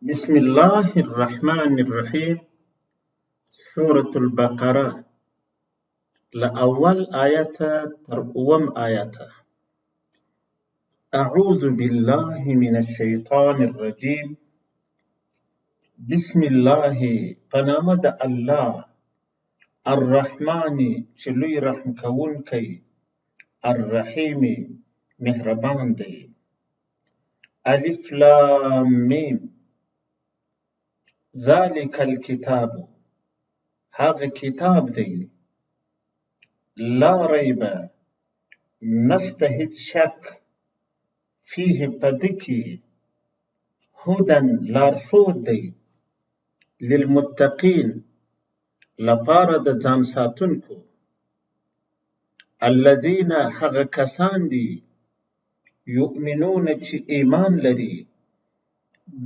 بسم الله الرحمن الرحيم. سورة البقرة لأول آية ترقوم آية. أعوذ بالله من الشيطان الرجيم. بسم الله فنامد الله الرحمن چلوی رحم کون کی الرحیم مهربان دی. الف لام میم ذلك الكتاب هغه کتاب دی لا ریب نسته هیڅ شک فيه پدکی هدن لارښود دی للمتقین لپاره د ځان ساتونکو الذین هغه کسان دي یؤمنون چې ایمان لري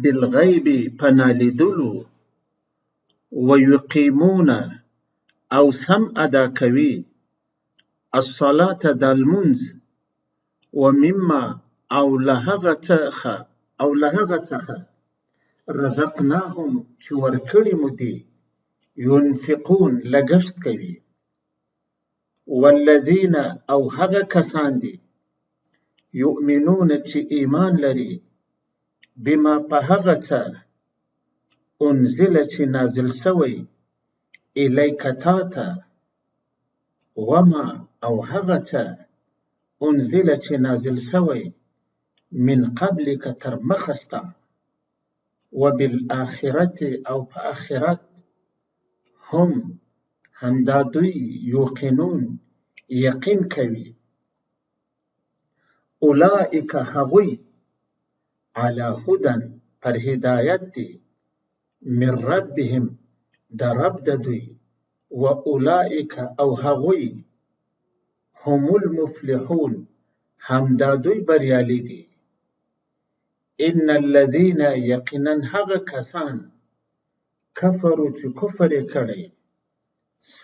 بالغیب په نالیدلو ویقیمون او سم ادا کوي الصلاة د لمونځ ومما او له هغه څخه رزقناهم چې ورکړي مو دي ينفقون لګښت کوي والذین او هغه کسان دي یؤمنون چې ایمان لري بما په هغه څه انزل چې نازل سوی الیک تا ته وما او هغه څه انزل چې نازل سوی من قبلک تر مخسته وبالآخرت او په آخرت هم همدا دوی یوقنون یقین کوي اولئک هغوی علی هدن پر هدایت دی من ربهم د رب د دوی و اولئک او هغوی هم المفلحون همدا دوی بریالی دی. ان الذین یقینا هغه کسان کفروا چې کفر یې کړی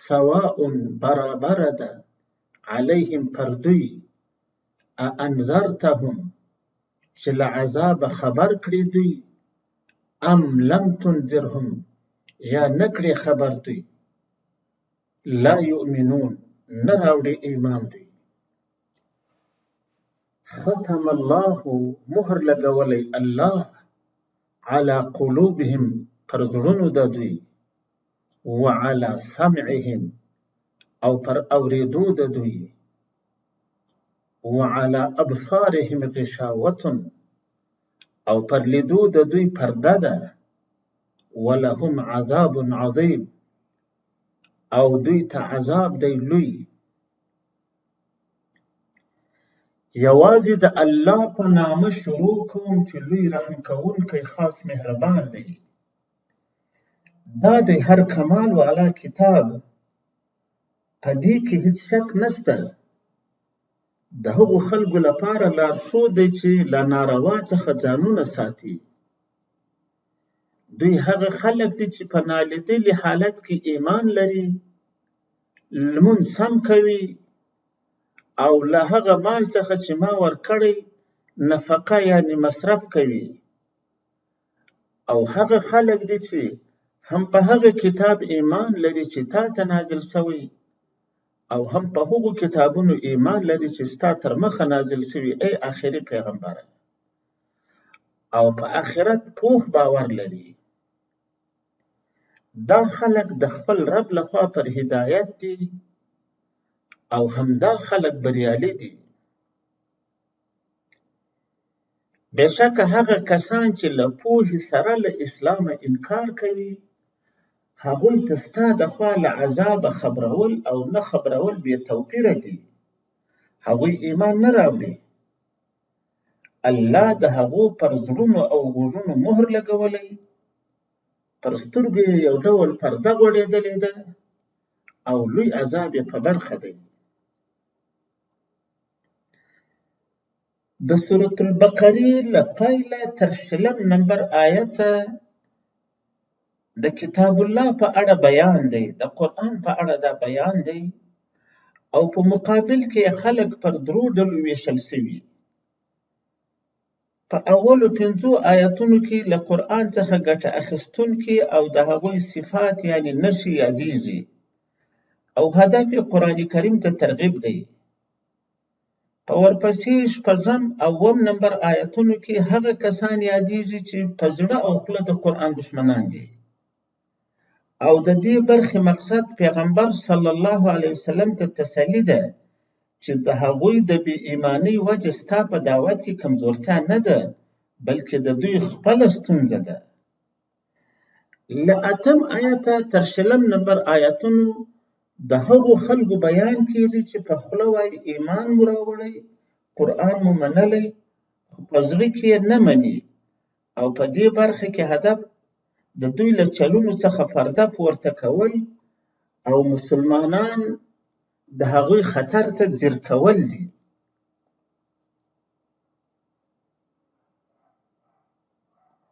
سواء برابر ده علیهم پر دوی انذرتهم چې له عذاب خبر کړي دوی ام لم تنذرهم یا نکړي خبر دوی لا یؤمنون نه راوړي ایمان دوی. ختم الله مهر لګولی الله على قلوبهم پر زړونو د دوی وعلى سمعهم او پر اوریدو د دوی وعلى ابصارهم غشاوة او پر لیدو د دوی پرده ده ولهم عذاب عظیم او دوی ته عذاب دی لوی. یوازې د الله په نامه شروع کوم چې لوی رحم کوونکی خاص مهربان دی. دا د هر کمال والا کتاب په دې کې هیڅ شک نشته. د هغو خلکو لپاره لارښود دی چې له ناروا څخه ځانونه ساتي. دوی هغه خلک دي چې په نالیدلي حالت کې ایمان لري لمونځ سم کوي او له هغه مال څخه چې ما ورکړی نفقه یعنی مصرف کوي او هغه خلک دي چې هم په هغه کتاب ایمان لري چې تا ته نازل سوی او هم په هغو کتابونو ایمان لري چې ستا تر مخه نازل سوي ای آخري پیغمبره او په آخرت پوخ باور لري. دا خلک د خپل رب لخوا پر هدایت دي او همدا خلک بریالي دي. بېشکه هغه کسان چې له پوهې سره له اسلامه انکار کوي هغوی ته ستا د خوا له عذابه خبرول او نه خبرول بې توپیره دي. هغوی ایمان نه راوړي. الله د هغو پر زړونو او غوږونو مهر لګولی پر سترګو یې یو ډول پرده غوړېدلې ده او لوی عذاب یې په برخه دی. د سورة البقرې له پیله تر 20 نمبر آیته د کتاب الله په اړه بیان دی، د قرآن په اړه دا بیان دی او په مقابل کې خلک پر درو ډلو ویشل سوي. په اولو 5 آیاتونو کې له قرآن څخه ګټه اخیستونکي او د هغوی صفات یعنی نښې یادیږي او هدف یې قرآن کریم ته ترغیب دی. په ورپسې 6 او 7 نمبر آیاتونو کې هغه کسان یادیږي چې په زړه او خوله د قرآن دشمنان دي او د دې برخې مقصد پیغمبر صلی الله علیه وسلم ته تسلی ده چې د هغوی د بې ایمانۍ وجه ستا په دعوت کې کمزورتیا نه ده بلکې د دوی خپله ستونزه ده. له 8 آیته تر 20 نمبر آیاتونو د هغو خلکو بیان کیږي چې په خوله وایي ایمان مو راوړی، قرآن مو منلی، خو په زړه کې یې نه مني او په دې برخه کې هدف د دوی له چلونو څخه پرده پورته کول او مسلمانان د هغوی خطر ته ځیر کول دي.